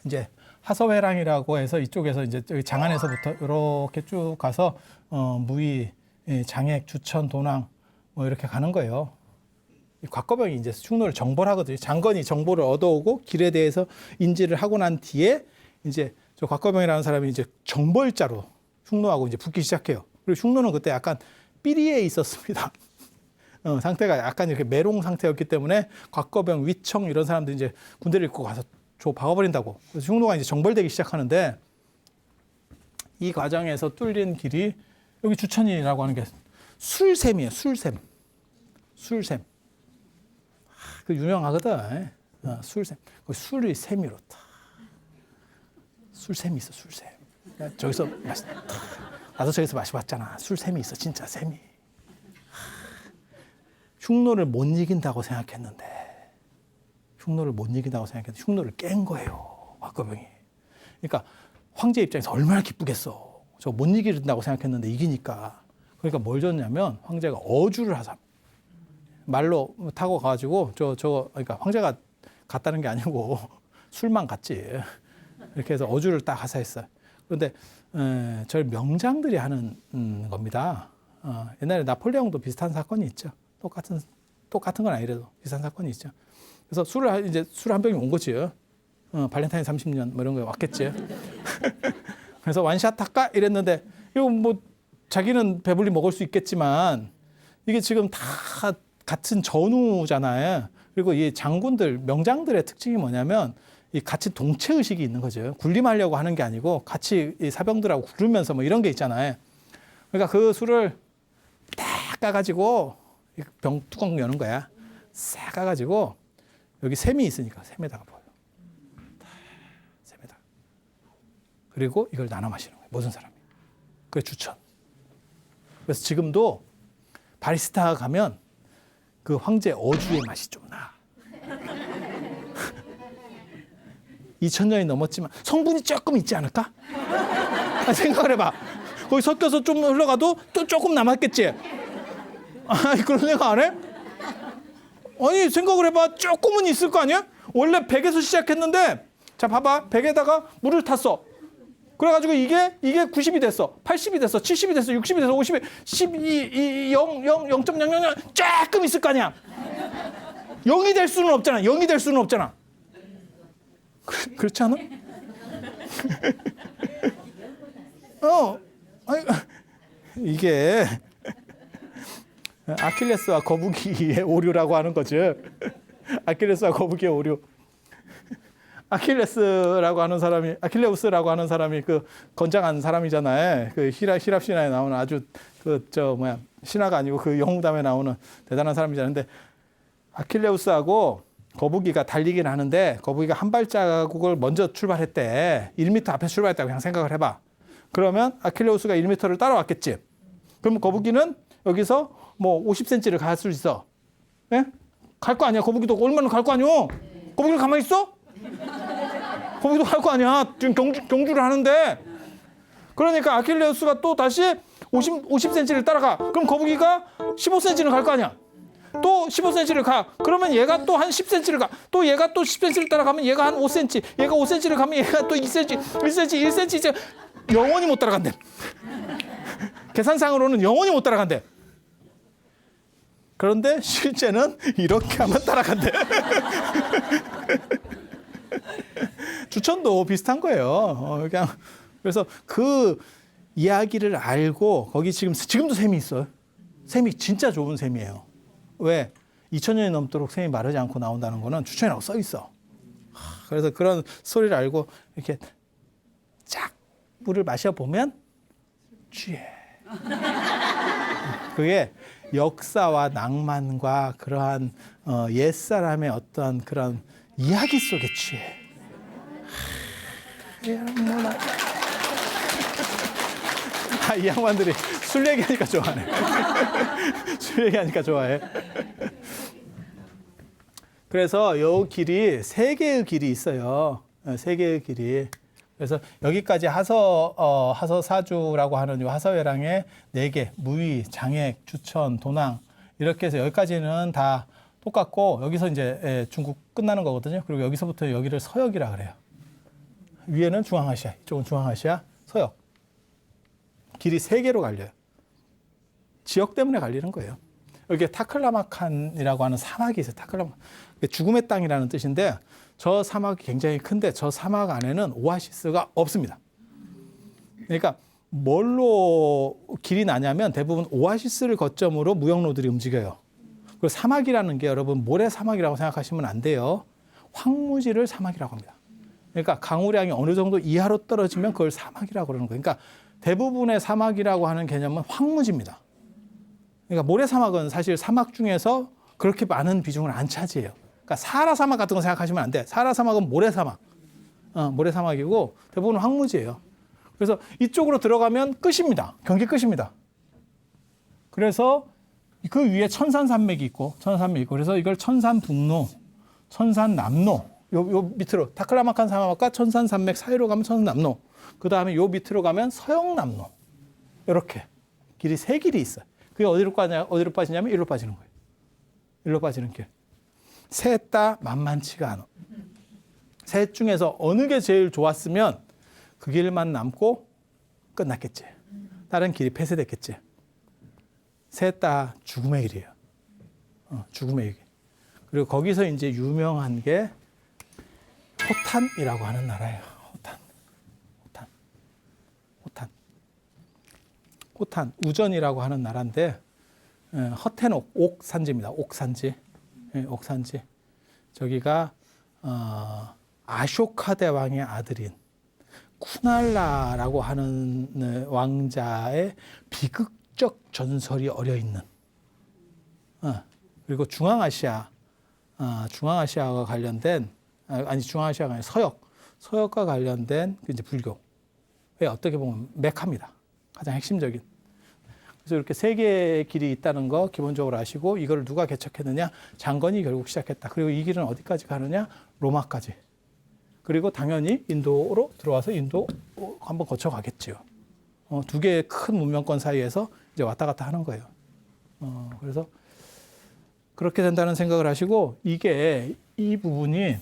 이제 하서회랑이라고 해서 이쪽에서 이제 여기 장안에서부터 이렇게 쭉 가서 무의, 장액, 주천, 도낭 뭐 이렇게 가는 거예요. 이 곽거병이 이제 흉노를 정벌 하거든요. 장건이 정보를 얻어오고 길에 대해서 인지를 하고 난 뒤에 이제 저 곽거병이라는 사람이 이제 정벌자로 흉노하고 이제 붙기 시작해요. 그리고 흉노는 그때 약간 삐리에 있었습니다. 상태가 약간 이렇게 메롱 상태였기 때문에 곽거병, 위청 이런 사람들이 이제 군대를 입고 가서 줘 박아버린다고. 그래서 흉노가 이제 정벌되기 시작하는데 이 과정에서 뚫린 길이 여기 주천이라고 하는 게 술샘이에요. 술샘. 술샘. 그 유명하거든. 술샘. 거기 술이 샘이로다. 술샘이 있어. 술샘. 저기서 나도 저기서 마셔봤잖아. 술샘이 있어. 진짜 샘이. 흉노를 못 이긴다고 생각했는데 흉노를 깬 거예요. 곽거병이. 그러니까 황제 입장에서 얼마나 기쁘겠어. 저 못 이긴다고 생각했는데 이기니까. 그러니까 뭘 줬냐면 황제가 어주를 하자. 말로 타고 가가지고 그러니까 황제가 갔다는 게 아니고 술만 갔지. 이렇게 해서 어주를 딱 하사했어요. 그런데 저 명장들이 하는 겁니다. 옛날에 나폴레옹도 비슷한 사건이 있죠. 똑같은 건 아니래도 비슷한 사건이 있죠. 그래서 술 한 병이 온 거지. 발렌타인 30년 뭐 이런 거 왔겠지. 그래서 완샷 할까 이랬는데 이거 뭐 자기는 배불리 먹을 수 있겠지만 이게 지금 다 같은 전우잖아요. 그리고 이 장군들 명장들의 특징이 뭐냐면 이 같이 동체 의식이 있는 거죠. 군림하려고 하는 게 아니고 같이 이 사병들하고 구르면서 뭐 이런 게 있잖아요. 그러니까 그 술을 딱 까가지고 병 뚜껑 여는 거야. 싹 까가지고 여기 샘이 있으니까 샘에다가 부어요. 샘에다가. 그리고 이걸 나눠 마시는 거예요. 모든 사람이. 그게 주천. 그래서 지금도 바리스타 가면 그 황제 어주의 맛이 좀 나. 2000년이 넘었지만 성분이 조금 있지 않을까? 생각을 해봐. 거기 섞여서 좀 흘러가도 또 조금 남았겠지? 그런 생각 안 해? 아니 생각을 해봐. 조금은 있을 거 아니야? 원래 100에서 시작했는데 자 봐봐. 100에다가 물을 탔어. 그래가지고 이게 90이 됐어. 80이 됐어. 70이 됐어. 60이 됐어. 50이 12, 0.00 조금 있을 거 아니야? 0이 될 수는 없잖아. 0이 될 수는 없잖아. 그렇지 않아? 이게 아킬레스와 거북이의 오류라고 하는 거죠. 아킬레스와 거북이의 오류. 아킬레우스라고 하는 사람이 그 건장한 사람이잖아요. 그 히랍 신화에 나오는 아주 신화가 아니고 그 영웅담에 나오는 대단한 사람이잖아요. 근데 아킬레우스하고 거북이가 달리긴 하는데 거북이가 한 발자국을 먼저 출발했대. 1m 앞에 출발했다고 그냥 생각을 해봐. 그러면 아킬레우스가 1m를 따라왔겠지. 그럼 거북이는 여기서 뭐 50cm를 갈 수 있어. 예? 갈 거 아니야. 거북이도 얼마나 갈 거 아니야. 거북이는 가만히 있어? 거북이도 갈 거 아니야. 지금 경주를 하는데. 그러니까 아킬레우스가 또 다시 50cm를 따라가. 그럼 거북이가 15cm는 갈 거 아니야. 또 15cm를 가. 그러면 얘가 또 한 10cm를 가. 또 얘가 또 10cm를 따라가면 얘가 한 5cm. 얘가 5cm를 가면 얘가 또 2cm, 1cm 이제 영원히 못 따라간대. 계산상으로는 영원히 못 따라간대. 그런데 실제는 이렇게 하면 따라간대. 주천도 비슷한 거예요. 그냥 그래서 그 이야기를 알고 거기 지금도 샘이 있어요. 샘이 진짜 좋은 샘이에요. 왜? 2000년이 넘도록 샘이 마르지 않고 나온다는 거는 주천이라고 써 있어. 그래서 그런 소리를 알고 이렇게 쫙 물을 마셔보면 취해. 그게 역사와 낭만과 그러한 옛사람의 어떠한 그런 이야기 속에 취해. 이 양반들이 술 얘기하니까 좋아하네. 술 얘기하니까 좋아해. 그래서 이 길이 3개의 길이 있어요. 3개의 길이. 그래서 여기까지 하서사주라고 하는 이 하서회랑에 4개, 무의, 장액, 주천, 도낭 이렇게 해서 여기까지는 다 똑같고 여기서 이제 중국 끝나는 거거든요. 그리고 여기서부터 여기를 서역이라 그래요. 위에는 중앙아시아, 이쪽은 중앙아시아, 서역. 길이 3개로 갈려요. 지역 때문에 갈리는 거예요. 여기 타클라마칸이라고 하는 사막이 있어요. 타클라마칸. 죽음의 땅이라는 뜻인데 저 사막이 굉장히 큰데 저 사막 안에는 오아시스가 없습니다. 그러니까 뭘로 길이 나냐면 대부분 오아시스를 거점으로 무역로들이 움직여요. 그리고 사막이라는 게 여러분 모래 사막이라고 생각하시면 안 돼요. 황무지를 사막이라고 합니다. 그러니까 강우량이 어느 정도 이하로 떨어지면 그걸 사막이라고 그러는 거예요. 그러니까 대부분의 사막이라고 하는 개념은 황무지입니다. 그러니까 모래사막은 사실 사막 중에서 그렇게 많은 비중을 안 차지해요. 그러니까 사하라 사막 같은 거 생각하시면 안 돼. 사하라 사막은 모래사막. 모래사막이고 대부분 황무지예요. 그래서 이쪽으로 들어가면 끝입니다. 경기 끝입니다. 그래서 그 위에 천산산맥이 있고, 그래서 이걸 천산북로, 천산남로, 요 밑으로 타클라마칸 사막과 천산산맥 사이로 가면 천산남로, 그 다음에 요 밑으로 가면 서역남로. 이렇게 길이 3길이 있어요. 그게 어디로 빠지냐면 이리로 빠지는 거예요. 이리로 빠지는 길. 셋 다 만만치가 않아. 셋 중에서 어느 게 제일 좋았으면 그 길만 남고 끝났겠지. 다른 길이 폐쇄됐겠지. 셋 다 죽음의 길이에요. 죽음의 길. 그리고 거기서 이제 유명한 게 호탄이라고 하는 나라예요. 호탄, 우전이라고 하는 나라인데 허텐옥, 옥산지입니다. 옥산지. 옥산지. 저기가 아쇼카 대왕의 아들인 쿠날라라고 하는 왕자의 비극적 전설이 어려 있는. 그리고 중앙아시아가 관련된 중앙아시아가 아니라 서역과 관련된 이제 불교의 어떻게 보면 메카입니다. 가장 핵심적인. 그래서 이렇게 3개의 길이 있다는 거 기본적으로 아시고 이걸 누가 개척했느냐? 장건이 결국 시작했다. 그리고 이 길은 어디까지 가느냐? 로마까지. 그리고 당연히 인도로 들어와서 인도 한번 거쳐가겠지요. 2개의 큰 문명권 사이에서 이제 왔다 갔다 하는 거예요. 그래서 그렇게 된다는 생각을 하시고 이 부분이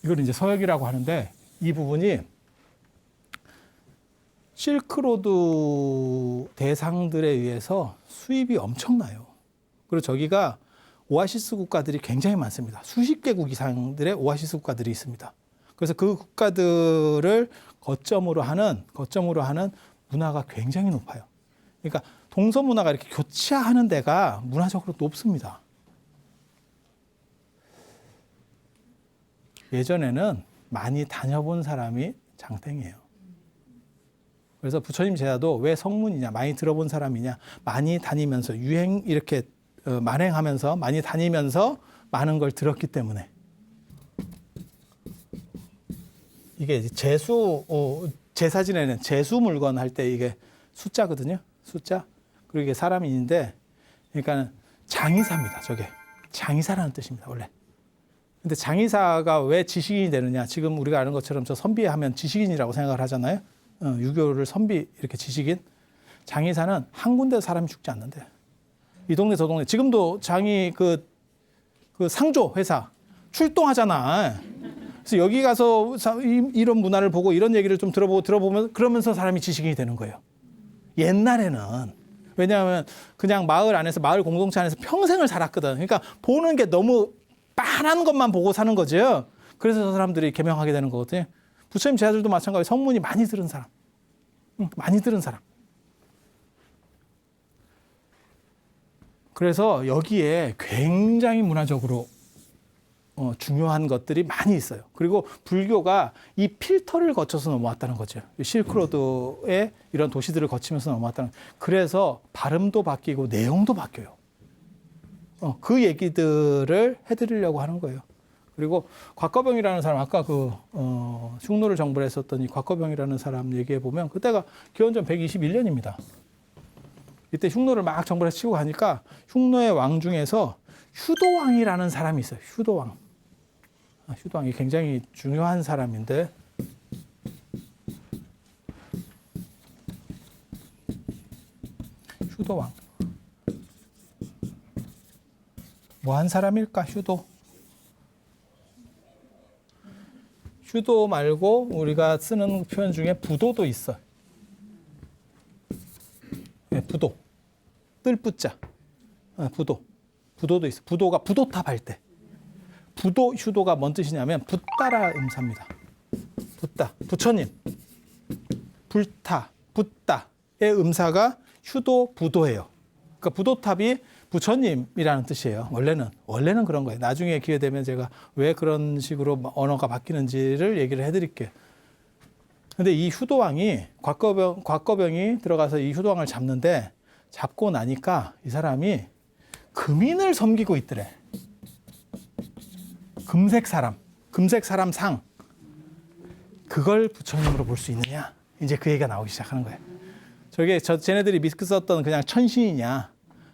이걸 이제 서역이라고 하는데 이 부분이 실크로드 대상들에 의해서 수입이 엄청나요. 그리고 저기가 오아시스 국가들이 굉장히 많습니다. 수십 개국 이상들의 오아시스 국가들이 있습니다. 그래서 그 국가들을 거점으로 하는 문화가 굉장히 높아요. 그러니까 동서 문화가 이렇게 교차하는 데가 문화적으로 높습니다. 예전에는 많이 다녀본 사람이 장땡이에요. 그래서 부처님 제자도 왜 성문이냐, 많이 들어본 사람이냐, 많이 다니면서 이렇게 만행하면서 많이 다니면서 많은 걸 들었기 때문에. 이게 제사 지내는 제수 물건 할 때 이게 숫자거든요. 숫자. 그리고 이게 사람인데, 그러니까 장의사입니다. 저게 장의사라는 뜻입니다. 원래. 근데 장의사가 왜 지식인이 되느냐? 지금 우리가 아는 것처럼 저 선비하면 지식인이라고 생각을 하잖아요. 유교를 선비 이렇게 지식인. 장의사는 한 군데 사람이 죽지 않는데. 이 동네 저 동네 지금도 장의 그 상조 회사 출동하잖아. 그래서 여기 가서 이런 문화를 보고 이런 얘기를 좀 들어보면 그러면서 사람이 지식인이 되는 거예요. 옛날에는 왜냐하면 그냥 마을 안에서 마을 공동체 안에서 평생을 살았거든. 그러니까 보는 게 너무 빤한 것만 보고 사는 거죠. 그래서 저 사람들이 개명하게 되는 거거든요. 부처님 제자들도 마찬가지로 성문이 많이 들은 사람. 많이 들은 사람. 그래서 여기에 굉장히 문화적으로 중요한 것들이 많이 있어요. 그리고 불교가 이 필터를 거쳐서 넘어왔다는 거죠. 실크로드의 이런 도시들을 거치면서 넘어왔다는 거예요. 그래서 발음도 바뀌고 내용도 바뀌어요. 그 얘기들을 해드리려고 하는 거예요. 그리고 곽거병이라는 사람, 아까 흉노를 정벌 했었던 이 곽거병이라는 사람 얘기해 보면 그때가 기원전 121년입니다. 이때 흉노를 막 정벌해서 치고 가니까 흉노의 왕 중에서 휴도왕이라는 사람이 있어요. 휴도왕. 휴도왕이 굉장히 중요한 사람인데 휴도왕. 뭐 한 사람일까? 휴도 말고 우리가 쓰는 표현 중에 부도도 있어. 네, 부도. 뜰부자. 부도. 부도도 있어. 부도가 부도탑 할 때. 부도, 휴도가 뭔 뜻이냐면 붓다라 음사입니다. 붓다. 부처님. 불타, 붓다의 음사가 휴도, 부도예요. 그러니까 부도탑이 부처님이라는 뜻이에요. 원래는 그런 거예요. 나중에 기회 되면 제가 왜 그런 식으로 언어가 바뀌는지를 얘기를 해드릴게요. 근데 이 휴도왕이 곽거병이 들어가서 이 휴도왕을 잡는데 잡고 나니까 이 사람이 금인을 섬기고 있더래. 금색 사람 상. 그걸 부처님으로 볼 수 있느냐? 이제 그 얘기가 나오기 시작하는 거예요. 쟤네들이 믿고 썼던 그냥 천신이냐?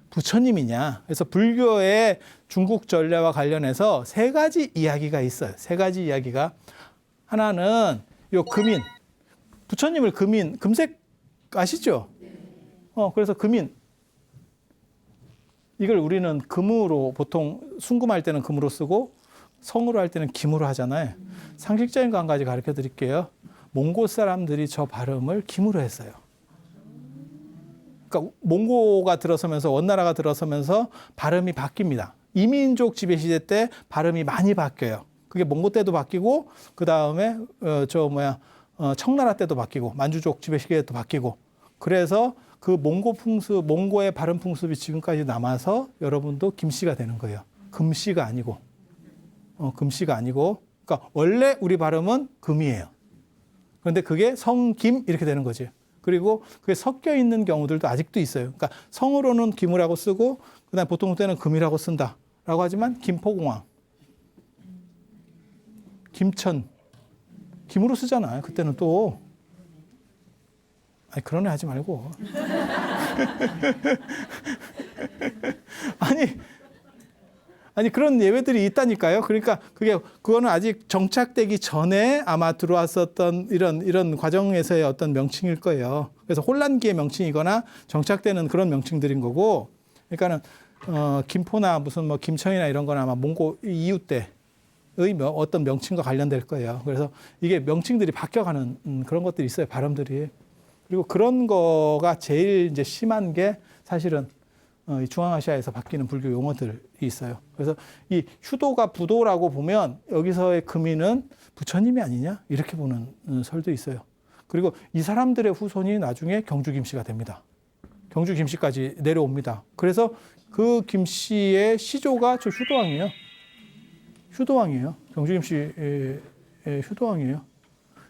부처님이냐? 그래서 불교의 중국 전례와 관련해서 세 가지 이야기가 있어요. 세 가지 이야기가. 하나는 요 금인. 부처님을 금색 아시죠? 그래서 금인. 이걸 우리는 금으로 보통 순금할 때는 금으로 쓰고 성으로 할 때는 김으로 하잖아요. 상식적인 거 한 가지 가르쳐 드릴게요. 몽고 사람들이 저 발음을 김으로 했어요. 그러니까 몽고가 들어서면서 원나라가 들어서면서 발음이 바뀝니다. 이민족 지배 시대 때 발음이 많이 바뀌어요. 그게 몽고 때도 바뀌고 그 다음에 청나라 때도 바뀌고 만주족 지배 시대 때도 바뀌고 그래서 그 몽고의 발음 풍습이 지금까지 남아서 여러분도 김씨가 되는 거예요. 금씨가 아니고 그러니까 원래 우리 발음은 금이에요. 그런데 그게 성김 이렇게 되는 거죠. 그리고 그게 섞여 있는 경우들도 아직도 있어요. 그러니까 성으로는 김이라고 쓰고 그다음 보통 때는 금이라고 쓴다라고 하지만 김포공항, 김천, 김으로 쓰잖아요. 그때는 또 그런 애 하지 말고 아니 그런 예외들이 있다니까요. 그러니까 그거는 아직 정착되기 전에 아마 들어왔었던 이런 과정에서의 어떤 명칭일 거예요. 그래서 혼란기의 명칭이거나 정착되는 그런 명칭들인 거고. 그러니까는 김포나 무슨 김천이나 이런 거나 아마 몽고 이후 때의 어떤 명칭과 관련될 거예요. 그래서 이게 명칭들이 바뀌어가는 그런 것들이 있어요. 발음들이. 그리고 그런 거가 제일 이제 심한 게 사실은 이 중앙아시아에서 바뀌는 불교 용어들이 있어요. 그래서 이 휴도가 부도라고 보면 여기서의 금인은 부처님이 아니냐 이렇게 보는 설도 있어요. 그리고 이 사람들의 후손이 나중에 경주 김씨가 됩니다. 경주 김씨까지 내려옵니다. 그래서 그 김씨의 시조가 저 휴도왕이에요. 휴도왕이에요. 경주 김씨의 휴도왕이에요.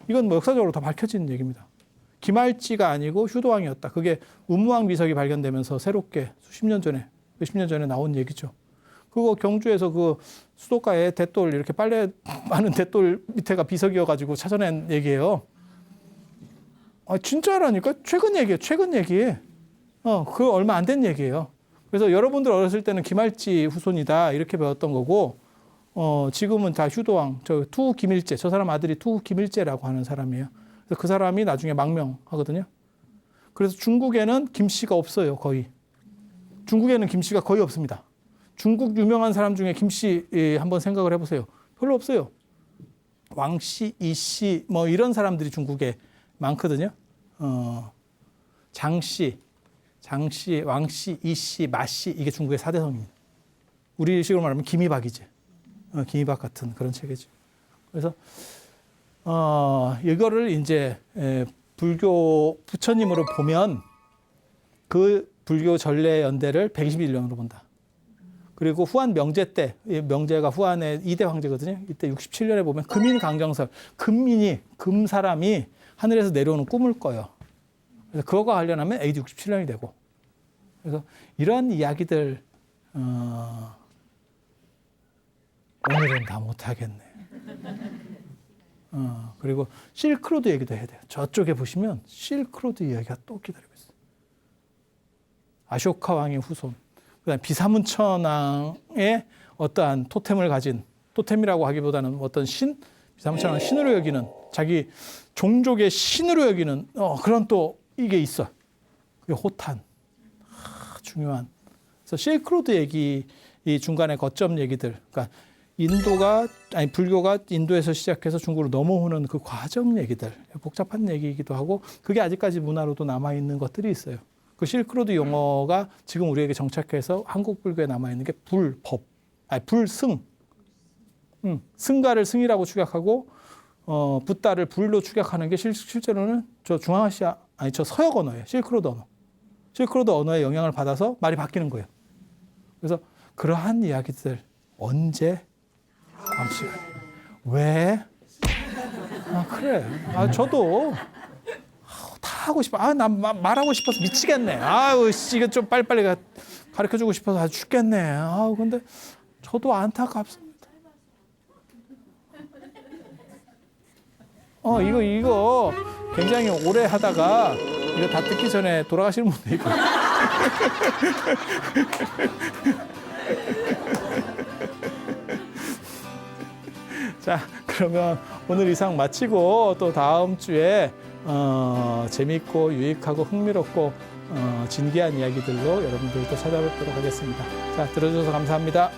이건 역사적으로 다 밝혀진 얘기입니다. 김할지가 아니고 휴도왕이었다. 그게 운무왕 비석이 발견되면서 새롭게 몇십 년 전에 나온 얘기죠. 그거 경주에서 그 수도가에 대돌 이렇게 빨래 많은 대돌 밑에가 비석이어가지고 찾아낸 얘기예요. 진짜라니까 최근 얘기예요. 최근 얘기. 그 얼마 안 된 얘기예요. 그래서 여러분들 어렸을 때는 김할지 후손이다 이렇게 배웠던 거고 지금은 다 휴도왕. 투 김일제. 저 사람 아들이 투 김일제라고 하는 사람이에요. 그 사람이 나중에 망명하거든요. 그래서 중국에는 김씨가 없어요, 거의. 중국에는 김씨가 거의 없습니다. 중국 유명한 사람 중에 김씨 한번 생각을 해보세요. 별로 없어요. 왕씨, 이씨 이런 사람들이 중국에 많거든요. 장씨, 왕씨, 이씨, 마씨 이게 중국의 4대 성입니다. 우리식으로 말하면 김이박이지. 김이박 같은 그런 체계죠. 그래서 이거를 이제 불교 부처님으로 보면 그 불교 전례 연대를 121년으로 본다. 그리고 후한 명제 때, 명제가 후한의 2대 황제거든요. 이때 67년에 보면 금인강정설, 금사람이 하늘에서 내려오는 꿈을 꿔요. 그래서 그거가 관련하면 AD 67년이 되고. 그래서 이런 이야기들 오늘은 다 못하겠네. 그리고 실크로드 얘기도 해야 돼요. 저쪽에 보시면 실크로드 이야기가 또 기다리고 있어요. 아쇼카 왕의 후손, 그다음에 비사문천왕의 어떠한 토템을 가진, 토템이라고 하기보다는 어떤 비사문천왕을 신으로 여기는, 자기 종족의 신으로 여기는 그런 또 이게 있어. 그게 호탄. 중요한. 그래서 실크로드 얘기, 이 중간에 거점 얘기들, 그러니까 불교가 인도에서 시작해서 중국으로 넘어오는 그 과정 얘기들, 복잡한 얘기이기도 하고, 그게 아직까지 문화로도 남아 있는 것들이 있어요. 그 실크로드 용어가 지금 우리에게 정착해서 한국 불교에 남아 있는 게 불승. 승가를 승이라고 축약하고 붓다를 불로 축약하는 게 실제로는 저 서역 언어예요. 실크로드 언어. 실크로드 언어의 영향을 받아서 말이 바뀌는 거예요. 그래서 그러한 이야기들 언제? 다음 시간에. 왜? 그래. 저도 다 하고 싶어. 난 말하고 싶어서 미치겠네. 이거 좀 빨리빨리 가르쳐주고 싶어서 아주 죽겠네. 근데 저도 안타깝습니다. 이거 굉장히 오래 하다가 이거 다 듣기 전에 돌아가시는 분도 있고. 자, 그러면 오늘 이상 마치고 또 다음 주에 재밌고 유익하고 흥미롭고 진기한 이야기들로 여러분들도 찾아뵙도록 하겠습니다. 자, 들어주셔서 감사합니다.